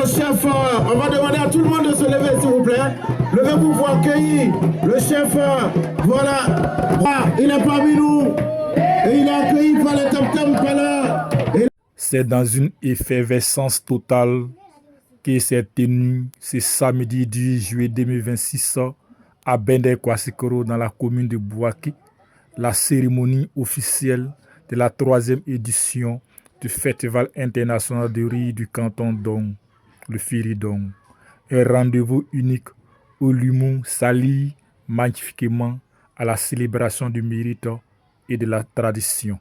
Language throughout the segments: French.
le chef. On va demander à tout le monde de se lever, s'il vous plaît. Levez-vous pour accueillir le chef. Voilà. Ah, il est parmi nous. Et il est accueilli par le tam-tam Pala. C'est dans une effervescence totale que s'est tenue ce samedi 10 juillet 2026 à Bendé Kwassikoro dans la commune de Bouaké, la cérémonie officielle de la 3e édition du Festival international de riz du canton Dong, le Firidong. Un rendez-vous unique où l'humour s'allie magnifiquement à la célébration du mérite et de la tradition.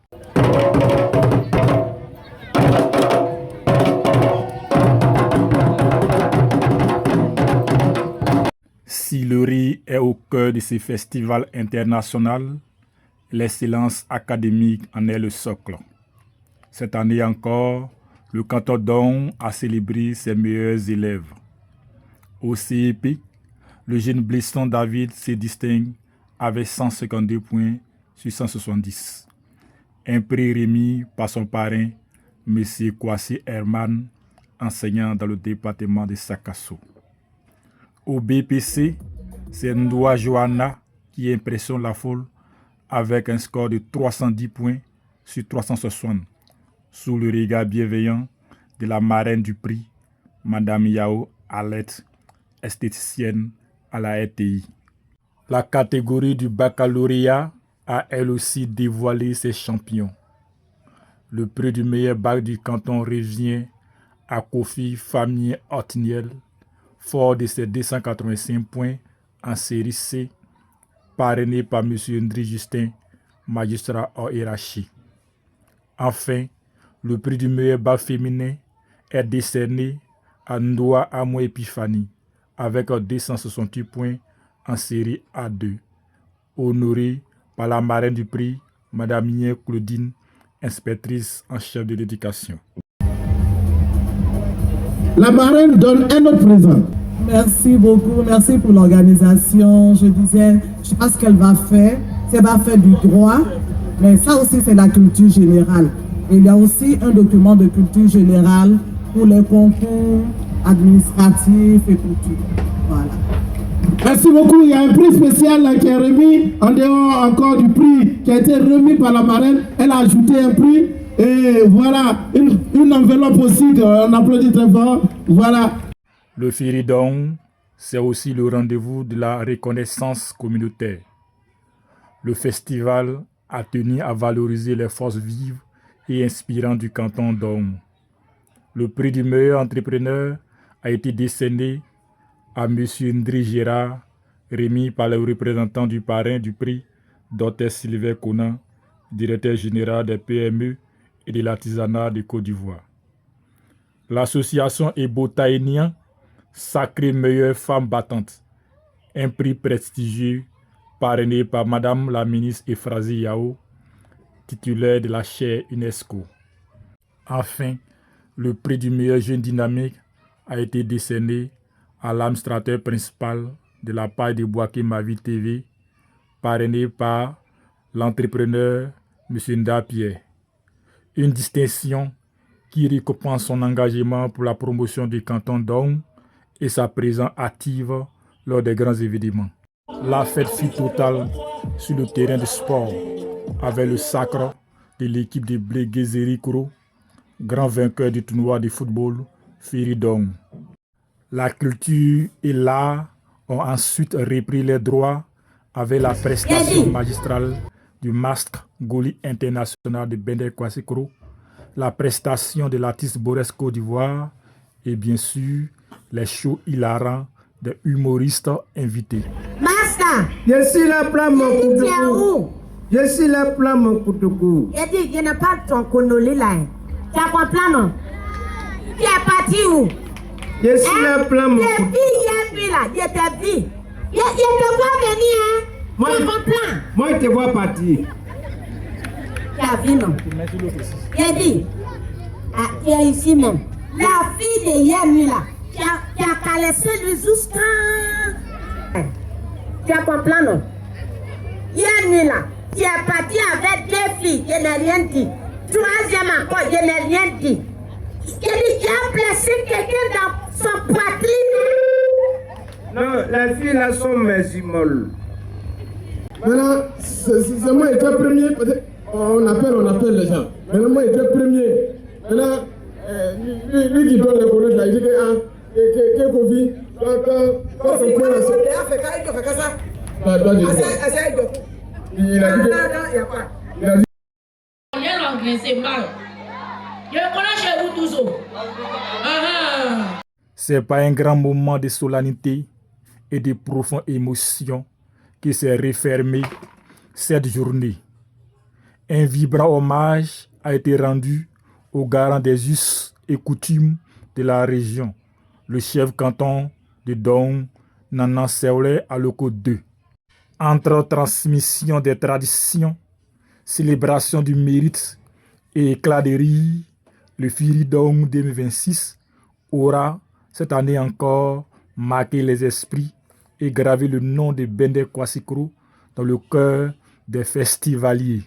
Si le riz est au cœur de ce festival international, l'excellence académique en est le socle. Cette année encore, le canton Dong a célébré ses meilleurs élèves. Au CEP, le jeune Blesson David se distingue avec 152 points sur 170. Un prix remis par son parrain, M. Kwasi Herman, enseignant dans le département de Sakasso. Au BPC, c'est Ndoua Johanna qui impressionne la foule avec un score de 310 points sur 360, sous le regard bienveillant de la marraine du prix, Madame Yao Alette, esthéticienne à la RTI. La catégorie du baccalauréat a elle aussi dévoilé ses champions. Le prix du meilleur bac du canton revient à Kofi Famille Otniel, fort de ses 285 points en série C, parrainé par M. Ndri Justin, magistrat hors hiérarchie. Enfin, le prix du meilleur bac féminin est décerné à Ndoua Amo Epiphanie, avec 268 points en série A2, honoré par la marraine du prix, Mme Yen Claudine, inspectrice en chef de l'éducation. La marraine donne un autre présent. Merci beaucoup, merci pour l'organisation. Je disais, je ne sais pas ce qu'elle va faire. Si elle va faire du droit, mais ça aussi c'est la culture générale. Et il y a aussi un document de culture générale pour les concours administratifs et pour tout. Voilà. Merci beaucoup. Il y a un prix spécial là, qui est remis, en dehors encore du prix qui a été remis par la marraine. Elle a ajouté un prix. Et voilà, une enveloppe aussi, on applaudit très fort. Voilà. Le Firidong, c'est aussi le rendez-vous de la reconnaissance communautaire. Le festival a tenu à valoriser les forces vives et inspirantes du canton Dong. Le prix du meilleur entrepreneur a été décerné à M. Ndri Gérard, remis par le représentant du parrain du prix, Dr Sylvain Conan, directeur général des PME et de l'artisanat de Côte d'Ivoire. L'association Ebotaïnien, sacrée meilleure femme battante, un prix prestigieux parrainé par Madame la ministre Efrazi Yao, titulaire de la chaire UNESCO. Enfin, le prix du meilleur jeune dynamique a été décerné à l'administrateur principal de la paille de Bouaké Mavi TV, parrainé par l'entrepreneur M. Nda Pierre. Une distinction qui récompense son engagement pour la promotion du canton Dong et sa présence active lors des grands événements. La fête fut totale sur le terrain de sport avec le sacre de l'équipe de Blégué Koro, grand vainqueur du tournoi de football Firidong. La culture et l'art ont ensuite repris les droits avec la prestation magistrale du masque Goli international de Bendé Kwassikoro, la prestation de l'artiste Boris Côte d'Ivoire et bien sûr les shows hilarants des humoristes invités. Master, Je suis là, plein mon couteau. Je suis là, plein mon couteau. il dit, je n'ai pas ton connolé là. Tu as compris non? Tu es parti où? Je suis là, plein mon couteau. Depuis là, je t'ai vu. Je te vois venir, hein? Tu as compris? Moi, je te vois partir. Tu as vu non? J'ai dit, ah, tu es ici même. La fille de hier nuit là, tu as calé celui jusqu'à... Tu as compris non? Hier nuit là, tu es parti avec deux filles, je n'ai rien dit. Troisième encore, je n'ai rien dit. Il dit, tu as blessé quelqu'un dans Son poitrine. Non, les filles là sont mes immeubles. Maintenant, c'est moi qui étais premier. On appelle les gens. Maintenant, moi, j'étais premier. Maintenant, lui qui donne les collègues là, il dit que Kofi, quand son point là, il a dit que. Bien l'anglais, c'est mal. Je connais chez vous tous. C'est pas un grand moment de solennité et de profonde émotion qui s'est refermé cette journée. Un vibrant hommage a été rendu au garant des us et coutumes de la région, le chef canton de Dong, Nana Seoulé Aloko II. Entre transmission des traditions, célébration du mérite et éclat de rire, le Firidong 2026 aura cette année encore marqué les esprits et gravé le nom de Bende Kwasikro dans le cœur des festivaliers.